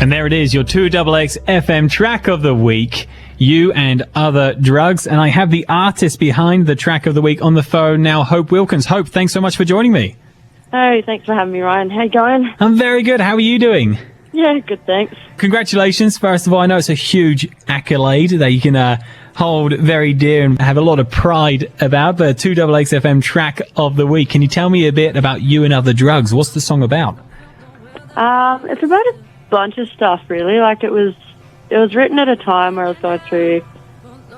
And there it is, your 2XX FM track of the week, You and Other Drugs. And I have the artist behind the track of the week on the phone now, Hope Wilkins. Hope, thanks so much for joining me. Hey, thanks for having me, Ryan. How you going? I'm very good. How are you doing? Yeah, good, thanks. Congratulations. First of all, I know it's a huge accolade that you can hold very dear and have a lot of pride about, the 2XX FM track of the week. Can you tell me a bit about You and Other Drugs? What's the song about? It's about a bunch of stuff, really. Like, it was written at a time where I was going through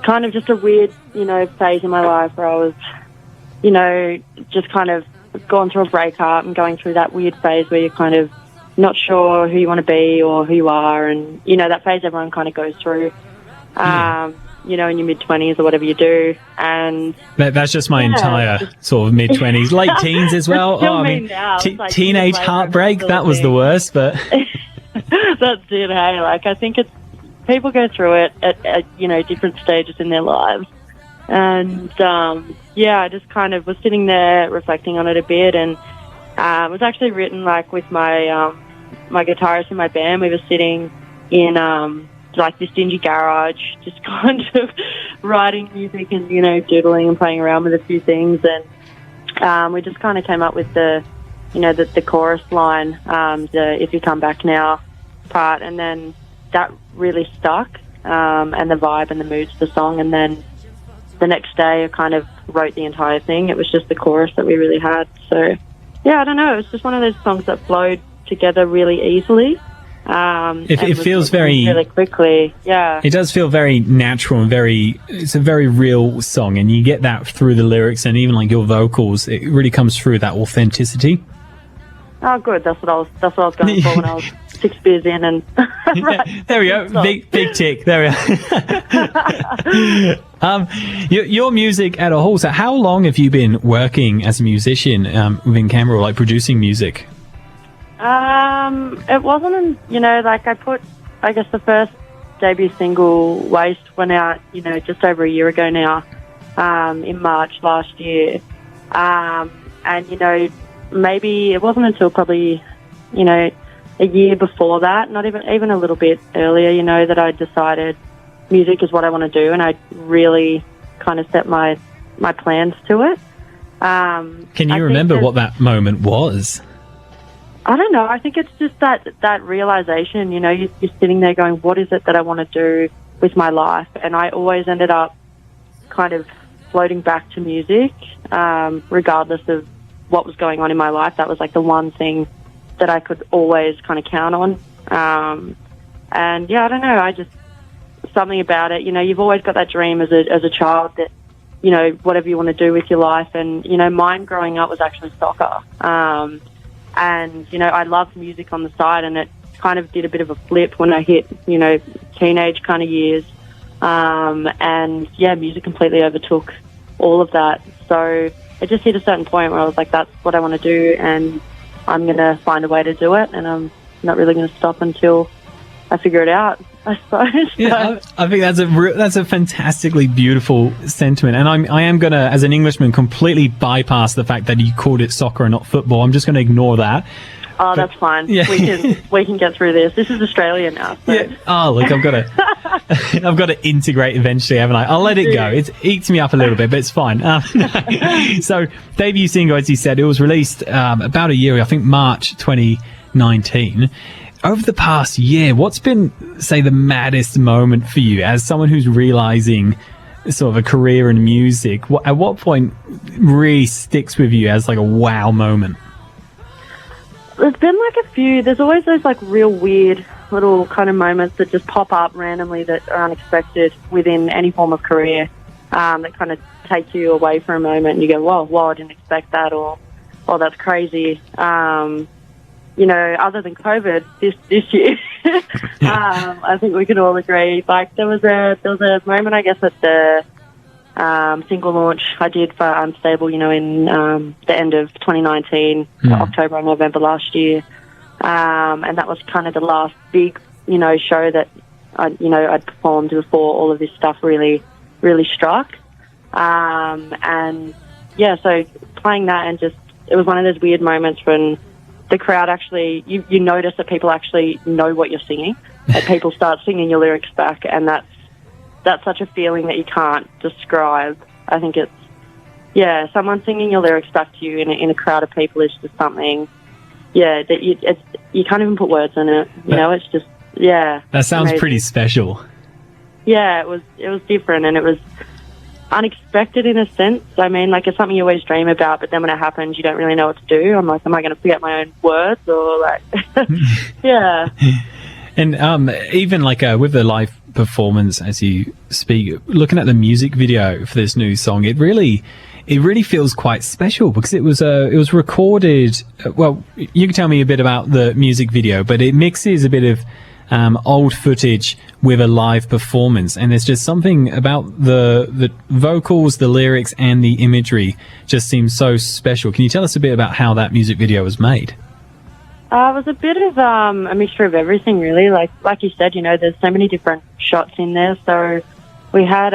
kind of just a weird, phase in my life where I was, just kind of going through a breakup and going through that weird phase where you're kind of not sure who you want to be or who you are, and that phase everyone kind of goes through. In your mid-20s or whatever you do. And that's just my entire sort of mid-20s, late teens as well. Teenage heartbreak, that was the worst, but that's it. Hey, I think it's people go through it at different stages in their lives. And I just kind of was sitting there reflecting on it a bit, and it was actually written with my my guitarist in my band. We were sitting in this dingy garage, just kind of writing music and, doodling and playing around with a few things. And we just kind of came up with the chorus line, the If You Come Back Now part. And then that really stuck, and the vibe and the mood to the song. And then the next day I kind of wrote the entire thing. It was just the chorus that we really had. So, yeah, I don't know. It was just one of those songs that flowed together really easily. It feels really quickly. Yeah, it does feel very natural and it's a very real song, and you get that through the lyrics and even your vocals. It really comes through that authenticity. Oh, good. That's what I was going for when I was 6 beers in, and there we go. Big tick. There we are. Your music at a whole. So, how long have you been working as a musician within Canberra, or producing music? It wasn't, I put, I guess the first debut single, Waste, went out, just over a year ago now, in March last year. And, maybe it wasn't until probably, a year before that, not even a little bit earlier, that I decided music is what I want to do, and I really kind of set my plans to it. Can you remember what that moment was? I don't know. I think it's just that realization, you're sitting there going, what is it that I want to do with my life? And I always ended up kind of floating back to music, regardless of what was going on in my life. That was the one thing that I could always kind of count on. And yeah, I don't know. Something about it, you've always got that dream as a child that, whatever you want to do with your life. And, mine growing up was actually soccer. And, I loved music on the side, and it kind of did a bit of a flip when I hit, teenage kind of years. And, yeah, music completely overtook all of that. So it just hit a certain point where I was like, that's what I want to do, and I'm going to find a way to do it, and I'm not really going to stop until I figure it out, I suppose. Yeah, I think that's a fantastically beautiful sentiment, and I am going to, as an Englishman, completely bypass the fact that you called it soccer and not football. I'm just going to ignore that. Oh, that's fine. Yeah. We can get through this. This is Australia now. So. Yeah. Oh, look, I've got to integrate eventually, haven't I? I'll let it go. It eats me up a little bit, but it's fine. So, debut single, as you said, it was released about a year ago, I think March 2019. Over the past year, what's been, say, the maddest moment for you as someone who's realizing sort of a career in music? At what point really sticks with you as a wow moment? There's been a few. There's always those real weird little kind of moments that just pop up randomly that are unexpected within any form of career, that kind of take you away for a moment and you go, whoa, I didn't expect that, or that's crazy. Other than COVID this year, I think we can all agree. There was a moment, I guess, at the single launch I did for Unstable, in the end of 2019, October and November last year, and that was kind of the last big, show that I'd performed before all of this stuff really, really struck. And yeah, so playing that, and just it was one of those weird moments when the crowd actually, you notice that people actually know what you're singing. That people start singing your lyrics back, and that's such a feeling that you can't describe. I think it's, yeah, someone singing your lyrics back to you in a crowd of people is just something, yeah, that you can't even put words in it. You know, it's just, yeah. That sounds amazing. pretty special. Yeah, it was different, and it was unexpected in a sense. I mean, like, it's something you always dream about, but then when it happens, you don't really know what to do. I'm like, am I going to forget my own words, or like, yeah. And even like with the live performance, as you speak, looking at the music video for this new song, it really feels quite special, because it was recorded. Well, you can tell me a bit about the music video, but it mixes a bit of old footage with a live performance, and there's just something about the vocals, the lyrics, and the imagery just seems so special. Can you tell us a bit about how that music video was made? It was a bit of a mixture of everything, really. Like you said, you know, there's so many different shots in there. So we had,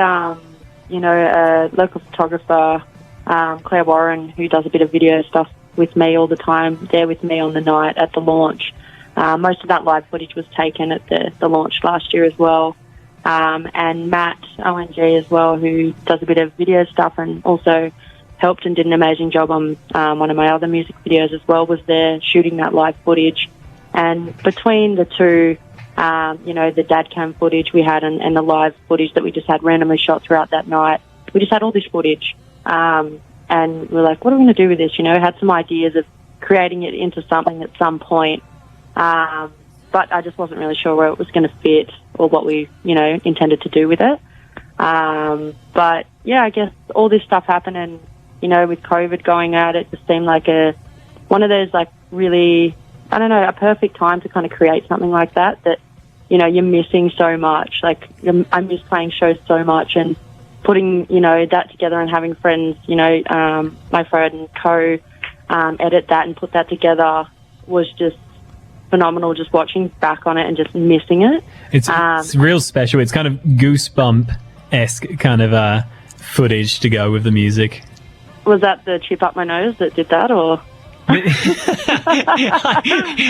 you know, a local photographer, Claire Warren, who does a bit of video stuff with me all the time, there with me on the night at the launch. Most of that live footage was taken at the launch last year as well. And Matt, ONG as well, who does a bit of video stuff and also helped and did an amazing job on one of my other music videos as well, was there shooting that live footage. And between the two, you know, the dad cam footage we had and the live footage that we just had randomly shot throughout that night, we just had all this footage. And we're like, what are we going to do with this? You know, had some ideas of creating it into something at some point. But I just wasn't really sure where it was going to fit or what we, you know, intended to do with it. But yeah, I guess all this stuff happened, and, you know, with COVID going out, it just seemed like one of those, like, really, I don't know, a perfect time to kind of create something like that, you know, you're missing so much. Like, I miss playing shows so much, and putting, you know, that together and having friends, you know, my friend edit that and put that together was just phenomenal, just watching back on it and just missing it. It's real special. It's kind of goosebump-esque kind of footage to go with the music. Was that the chip up my nose that did that, or?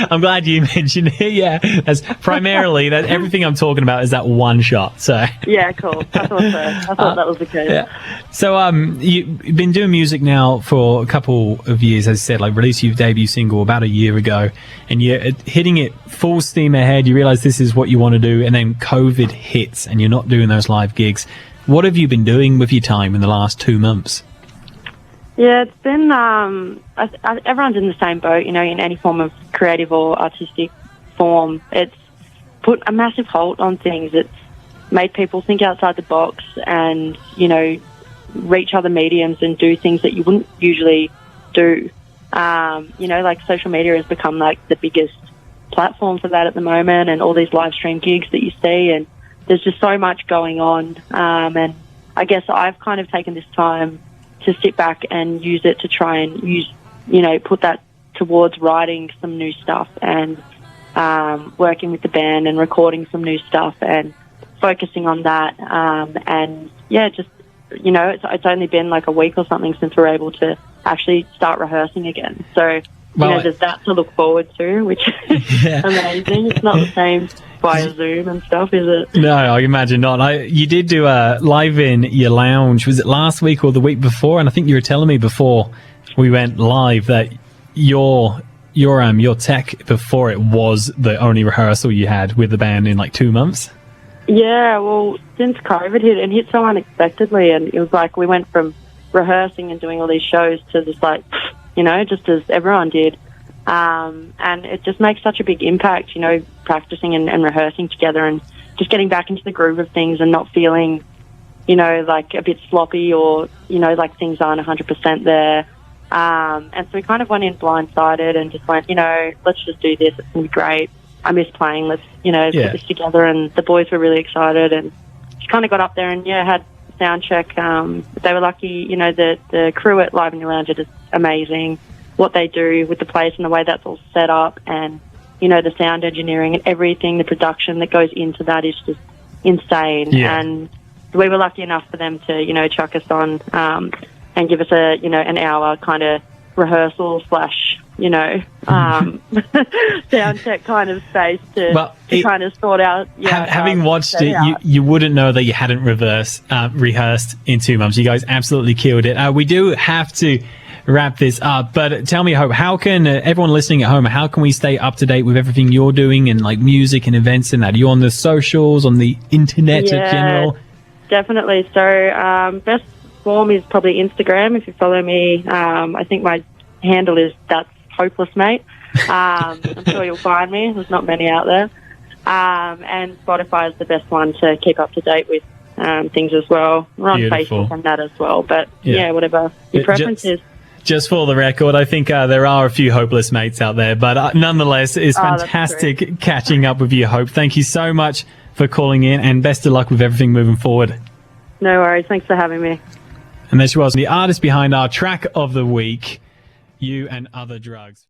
I'm glad you mentioned it. Yeah, that's primarily that. Everything I'm talking about is that one shot. So yeah, cool. I thought so. I thought that was the case. Yeah. So you've been doing music now for a couple of years, as I said. Like, released your debut single about a year ago, and you're hitting it full steam ahead. You realize this is what you want to do, and then COVID hits, and you're not doing those live gigs. What have you been doing with your time in the last 2 months? Yeah, it's been, everyone's in the same boat, you know, in any form of creative or artistic form. It's put a massive halt on things. It's made people think outside the box and, you know, reach other mediums and do things that you wouldn't usually do. You know, like, social media has become, like, the biggest platform for that at the moment, and all these live stream gigs that you see, and there's just so much going on. And I guess I've kind of taken this time to sit back and use it to try and put that towards writing some new stuff and working with the band and recording some new stuff and focusing on that. And yeah, just, you know, it's only been like a week or something since we're able to actually start rehearsing again. So, you know, there's that to look forward to, which is amazing. It's not the same via Zoom and stuff, is it? No, I imagine not. You did do a live in your lounge. Was it last week or the week before? And I think you were telling me before we went live that your tech before it was the only rehearsal you had with the band in like 2 months. Yeah, well, since COVID hit, it hit so unexpectedly, and it was like we went from rehearsing and doing all these shows to just like, you know, just as everyone did. And it just makes such a big impact, you know, practicing and rehearsing together and just getting back into the groove of things and not feeling, you know, like a bit sloppy or, you know, like things aren't 100% there. And so we kind of went in blindsided and just went, you know, let's just do this. It's going to be great. I miss playing. Let's, you know, put this together. And the boys were really excited and just kind of got up there and, had sound check. They were lucky, you know, the crew at Live in Your Lounge are just amazing. What they do with the place and the way that's all set up and, you know, the sound engineering and everything, the production that goes into that is just insane. Yeah. And we were lucky enough for them to, you know, chuck us on and give us an hour kind of rehearsal slash, sound check kind of space to kind of sort out. Having watched it, you wouldn't know that you hadn't rehearsed in 2 months. You guys absolutely killed it. We do have to wrap this up, but tell me, Hope, how can everyone listening at home, how can we stay up to date with everything you're doing and like music and events and that? Are you on the socials, on the internet in general? Definitely. So best form is probably Instagram. If you follow me, I think my handle is That's Hopeless Mate. I'm sure you'll find me. There's not many out there. And Spotify is the best one to keep up to date with things as well. We're on Facebook and that as well. But whatever your preference is. Just for the record, I think there are a few hopeless mates out there, but nonetheless, it's fantastic catching up with you, Hope. Thank you so much for calling in, and best of luck with everything moving forward. No worries. Thanks for having me. And there she was, the artist behind our track of the week, You and Other Drugs.